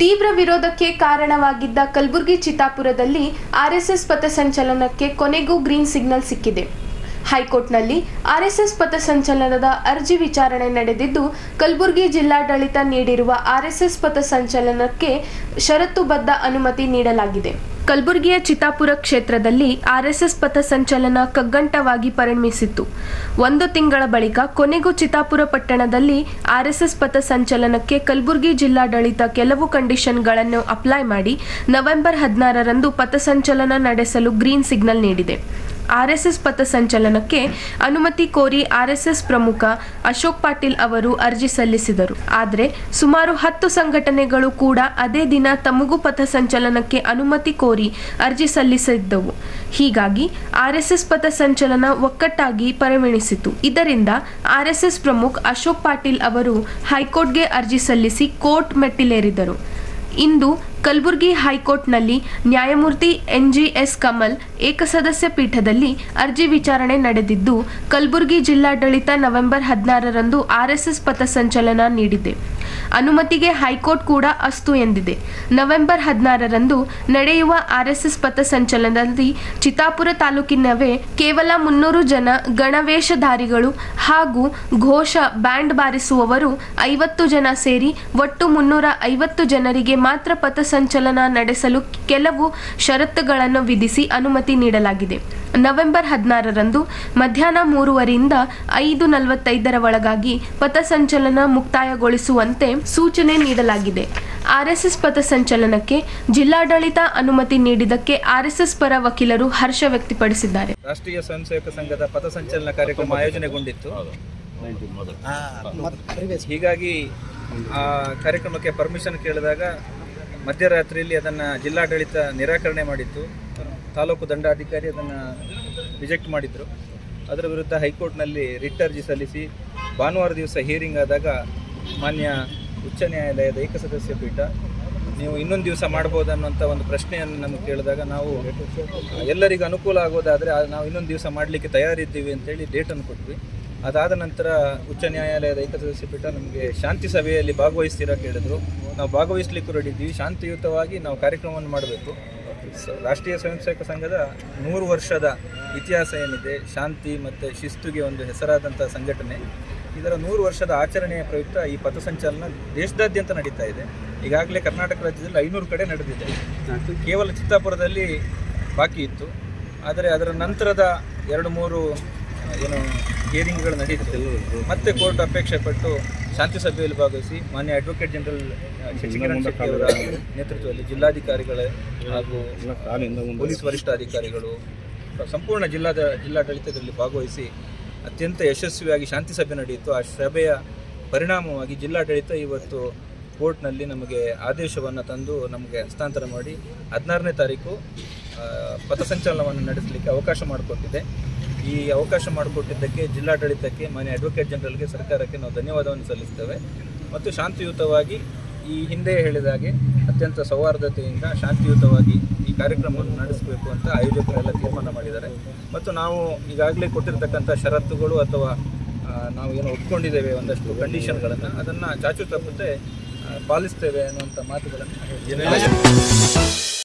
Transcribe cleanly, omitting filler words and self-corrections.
ತೀವ್ರ ವಿರೋಧಕ್ಕೆ ಕಾರಣವಾಗಿದ್ದ ಕಲಬುರಗಿ ಚಿತ್ತಾಪುರದಲ್ಲಿ ಆರ್ಎಸ್ಎಸ್ ಪಥಸಂಚಲನಕ್ಕೆ ಕೊನೆಗೂ green signal ಸಿಕ್ಕಿದೆ. ಹೈಕೋರ್ಟ್ನಲ್ಲಿ ಆರ್ಎಸ್ಎಸ್ ಪಥಸಂಚಲನದ ಅರ್ಜಿ ವಿಚಾರಣೆ ನಡೆದಿದ್ದು, ಕಲಬುರಗಿ ಜಿಲ್ಲಾಡಳಿತ ನೀಡಿರುವ ಆರ್ಎಸ್ಎಸ್ ಪಥಸಂಚಲನಕ್ಕೆ ಷರತ್ತುಬದ್ಧ ಅನುಮತಿ ನೀಡಲಾಗಿದೆ. ಕಲಬುರಗಿಯ ಚಿತ್ತಾಪುರ ಕ್ಷೇತ್ರದಲ್ಲಿ ಆರ್ಎಸ್ಎಸ್ ಪಥಸಂಚಲನ ಕಗ್ಗಂಟವಾಗಿ ಪರಿಣಮಿಸಿತ್ತು. 1 ತಿಂಗಳ ಬಳಿಕ ಕೊನೆಗೂ ಚಿತ್ತಾಪುರ ಪಟ್ಟಣದಲ್ಲಿ ಆರ್ಎಸ್ಎಸ್ ಪಥಸಂಚಲನಕ್ಕೆ ಕಲಬುರಗಿ ಜಿಲ್ಲಾಡಳಿತ ಕೆಲವು ಕಂಡೀಷನ್ಗಳನ್ನು ಅಪ್ಲೈ ಮಾಡಿ ನವೆಂಬರ್ 16ರಂದು ಪಥಸಂಚಲನ ನಡೆಸಲು ಗ್ರೀನ್ ಸಿಗ್ನಲ್ ನೀಡಿದೆ. ಆರ್ಎಸ್ಎಸ್ ಪಥಸಂಚಲನಕ್ಕೆ ಅನುಮತಿ ಕೋರಿ ಆರ್ಎಸ್ಎಸ್ ಪ್ರಮುಖ ಅಶೋಕ್ ಪಾಟೀಲ್ ಅವರು ಅರ್ಜಿ ಸಲ್ಲಿಸಿದರು. ಆದರೆ ಸುಮಾರು 10 ಸಂಘಟನೆಗಳು ಕೂಡ ಅದೇ ದಿನ ತಮಗೂ ಪಥಸಂಚಲನಕ್ಕೆ ಅನುಮತಿ ಕೋರಿ ಅರ್ಜಿ ಸಲ್ಲಿಸಿದ್ದವು. ಹೀಗಾಗಿ ಆರ್ಎಸ್ಎಸ್ ಪಥಸಂಚಲನ ಒಕ್ಕಟ್ಟಾಗಿ ಪರಿಣಮಿಸಿತು. ಇದರಿಂದ ಆರ್ಎಸ್ಎಸ್ ಪ್ರಮುಖ ಅಶೋಕ್ ಪಾಟೀಲ್ ಅವರು ಹೈಕೋರ್ಟ್ಗೆ ಅರ್ಜಿ ಸಲ್ಲಿಸಿ ಕೋರ್ಟ್ ಮೆಟ್ಟಿಲೇರಿದರು. ಇಂದು ಕಲಬುರಗಿ ಹೈಕೋರ್ಟ್ನಲ್ಲಿ ನ್ಯಾಯಮೂರ್ತಿ NGS ಕಮಲ್ ಏಕಸದಸ್ಯ ಪೀಠದಲ್ಲಿ ಅರ್ಜಿ ವಿಚಾರಣೆ ನಡೆದಿದ್ದು, ಕಲಬುರಗಿ ಜಿಲ್ಲಾಡಳಿತ ನವೆಂಬರ್ 16ರಂದು ಆರ್ಎಸ್ಎಸ್ ಪಥಸಂಚಲನ ನೀಡಿದೆ. ಅನುಮತಿಗೆ ಹೈಕೋರ್ಟ್ ಕೂಡ ಅಸ್ತು ಎಂದಿದೆ. ನವೆಂಬರ್ 16ರಂದು ನಡೆಯುವ ಆರ್ಎಸ್ಎಸ್ ಪಥಸಂಚಲನದಲ್ಲಿ ಚಿತ್ತಾಪುರ ತಾಲೂಕಿನವೇ ಕೇವಲ 300 ಜನ ಗಣವೇಷಧಾರಿಗಳು ಹಾಗೂ ಘೋಷ ಬ್ಯಾಂಡ್ ಬಾರಿಸುವವರು 50 ಜನ ಸೇರಿ ಒಟ್ಟು 350 ಜನರಿಗೆ ಮಾತ್ರ ಪಥಸಂಚಲನ ನಡೆಸಲು ಕೆಲವು ಷರತ್ತುಗಳನ್ನು ವಿಧಿಸಿ ಅನುಮತಿ ನೀಡಲಾಗಿದೆ. ನವೆಂಬರ್ 16ರಂದು ಮಧ್ಯಾಹ್ನ 3:30ರಿಂದ 5:45 ಒಳಗಾಗಿ ಪಥಸಂಚಲನ ಮುಕ್ತಾಯಗೊಳಿಸುವಂತೆ ಸೂಚನೆ ನೀಡಲಾಗಿದೆ. ಆರ್ಎಸ್ಎಸ್ ಪಥಸಂಚಲನಕ್ಕೆ ಜಿಲ್ಲಾಡಳಿತ ಅನುಮತಿ ನೀಡಿದ್ದಕ್ಕೆ ಆರ್ಎಸ್ಎಸ್ ಪರ ವಕೀಲರು ಹರ್ಷ ವ್ಯಕ್ತಪಡಿಸಿದ್ದಾರೆ. ರಾಷ್ಟ್ರೀಯ ಸ್ವಯಂ ಸೇವಕ ಸಂಘದ ಪಥಸಂಚಲನ ಕಾರ್ಯಕ್ರಮ ಆಯೋಜನೆಗೊಂಡಿತ್ತು. ಹೀಗಾಗಿ ಆ ಕಾರ್ಯಕ್ರಮಕ್ಕೆ ಪರ್ಮಿಷನ್ ಕೇಳಿದಾಗ ಮಧ್ಯರಾತ್ರಿಯಲ್ಲಿ ಅದನ್ನು ಜಿಲ್ಲಾಡಳಿತ ನಿರಾಕರಣೆ ಮಾಡಿತ್ತು. ತಾಲೂಕು ದಂಡಾಧಿಕಾರಿ ಅದನ್ನು ರಿಜೆಕ್ಟ್ ಮಾಡಿದರು. ಅದರ ವಿರುದ್ಧ ಹೈಕೋರ್ಟ್ನಲ್ಲಿ ರಿಟ್ ಅರ್ಜಿ ಸಲ್ಲಿಸಿ ಭಾನುವಾರ ದಿವಸ ಹಿಯರಿಂಗ್ ಆದಾಗ ಮಾನ್ಯ ಉಚ್ಚ ನ್ಯಾಯಾಲಯದ ಏಕಸದಸ್ಯ ಪೀಠ ನೀವು ಇನ್ನೊಂದು ದಿವಸ ಮಾಡ್ಬೋದು ಅನ್ನೋಂಥ ಒಂದು ಪ್ರಶ್ನೆಯನ್ನು ನಮಗೆ ಕೇಳಿದಾಗ ನಾವು ಎಲ್ಲರಿಗೂ ಅನುಕೂಲ ಆಗೋದಾದರೆ ನಾವು ಇನ್ನೊಂದು ದಿವಸ ಮಾಡಲಿಕ್ಕೆ ತಯಾರಿದ್ದೀವಿ ಅಂತೇಳಿ ಡೇಟನ್ನು ಕೊಟ್ವಿ. ಅದಾದ ನಂತರ ಉಚ್ಚ ನ್ಯಾಯಾಲಯದ ಏಕಸದಸ್ಯ ಪೀಠ ನಮಗೆ ಶಾಂತಿ ಸಭೆಯಲ್ಲಿ ಭಾಗವಹಿಸ್ತೀರಾ ಕೇಳಿದ್ರು. ನಾವು ಭಾಗವಹಿಸಲಿಕ್ಕೂ ರೆಡಿ ಇದ್ದೀವಿ. ಶಾಂತಿಯುತವಾಗಿ ನಾವು ಕಾರ್ಯಕ್ರಮವನ್ನು ಮಾಡಬೇಕು. ರಾಷ್ಟ್ರೀಯ ಸ್ವಯಂ ಸೇವಕ ಸಂಘದ 100 ವರ್ಷದ ಇತಿಹಾಸ ಏನಿದೆ, ಶಾಂತಿ ಮತ್ತು ಶಿಸ್ತುಗೆ ಒಂದು ಹೆಸರಾದಂಥ ಸಂಘಟನೆ. ಇದರ 100 ವರ್ಷದ ಆಚರಣೆಯ ಪ್ರಯುಕ್ತ ಈ ಪಥಸಂಚಲನ ದೇಶದಾದ್ಯಂತ ನಡೀತಾ ಇದೆ. ಈಗಾಗಲೇ ಕರ್ನಾಟಕ ರಾಜ್ಯದಲ್ಲಿ 500 ಕಡೆ ನಡೆದಿದೆ. ಕೇವಲ ಚಿತ್ತಾಪುರದಲ್ಲಿ ಬಾಕಿ ಇತ್ತು. ಆದರೆ ಅದರ ನಂತರದ 2-3 ಹಿಯರಿಂಗ್ಗಳು ನಡೀತಿದೆ. ಮತ್ತೆ ಕೋರ್ಟ್ ಅಪೇಕ್ಷೆ ಪಟ್ಟು ಶಾಂತಿ ಸಭೆಯಲ್ಲಿ ಭಾಗವಹಿಸಿ ಮಾನ್ಯ ಅಡ್ವೊಕೇಟ್ ಜನರಲ್ ಶಶಿಕಿರಣ್ ಶೆಟ್ಟಿ ಅವರ ನೇತೃತ್ವದಲ್ಲಿ ಜಿಲ್ಲಾಧಿಕಾರಿಗಳು ಹಾಗೂ ಪೊಲೀಸ್ ವರಿಷ್ಠಾಧಿಕಾರಿಗಳು ಸಂಪೂರ್ಣ ಜಿಲ್ಲಾಡಳಿತದಲ್ಲಿ ಭಾಗವಹಿಸಿ ಅತ್ಯಂತ ಯಶಸ್ವಿಯಾಗಿ ಶಾಂತಿ ಸಭೆ ನಡೆಯಿತು. ಆ ಸಭೆಯ ಪರಿಣಾಮವಾಗಿ ಜಿಲ್ಲಾಡಳಿತ ಇವತ್ತು ಕೋರ್ಟ್ನಲ್ಲಿ ನಮಗೆ ಆದೇಶವನ್ನು ತಂದು ನಮಗೆ ಹಸ್ತಾಂತರ ಮಾಡಿ 16ನೇ ತಾರೀಕು ಪಥಸಂಚಲನವನ್ನು ನಡೆಸಲಿಕ್ಕೆ ಅವಕಾಶ ಮಾಡಿಕೊಟ್ಟಿದೆ. ಈ ಅವಕಾಶ ಮಾಡಿಕೊಟ್ಟಿದ್ದಕ್ಕೆ ಜಿಲ್ಲಾಡಳಿತಕ್ಕೆ, ಮಾನ್ಯ ಅಡ್ವೊಕೇಟ್ ಜನರಲ್ಗೆ, ಸರ್ಕಾರಕ್ಕೆ ನಾವು ಧನ್ಯವಾದವನ್ನು ಸಲ್ಲಿಸ್ತೇವೆ. ಮತ್ತು ಶಾಂತಿಯುತವಾಗಿ ಈ ಹಿಂದೆ ಹೇಳಿದ ಹಾಗೆ ಅತ್ಯಂತ ಸೌಹಾರ್ದತೆಯಿಂದ ಶಾಂತಿಯುತವಾಗಿ ಈ ಕಾರ್ಯಕ್ರಮವನ್ನು ನಡೆಸಬೇಕು ಅಂತ ಆಯೋಜಕರೆಲ್ಲ ತೀರ್ಮಾನ ಮಾಡಿದ್ದಾರೆ. ಮತ್ತು ನಾವು ಈಗಾಗಲೇ ಕೊಟ್ಟಿರ್ತಕ್ಕಂಥ ಷರತ್ತುಗಳು ಅಥವಾ ನಾವು ಏನು ಒಪ್ಕೊಂಡಿದ್ದೇವೆ ಒಂದಷ್ಟು ಕಂಡೀಷನ್ಗಳನ್ನು, ಅದನ್ನು ಚಾಚು ತಪ್ಪದೆ ಪಾಲಿಸ್ತೇವೆ ಅನ್ನುವಂಥ ಮಾತುಗಳನ್ನು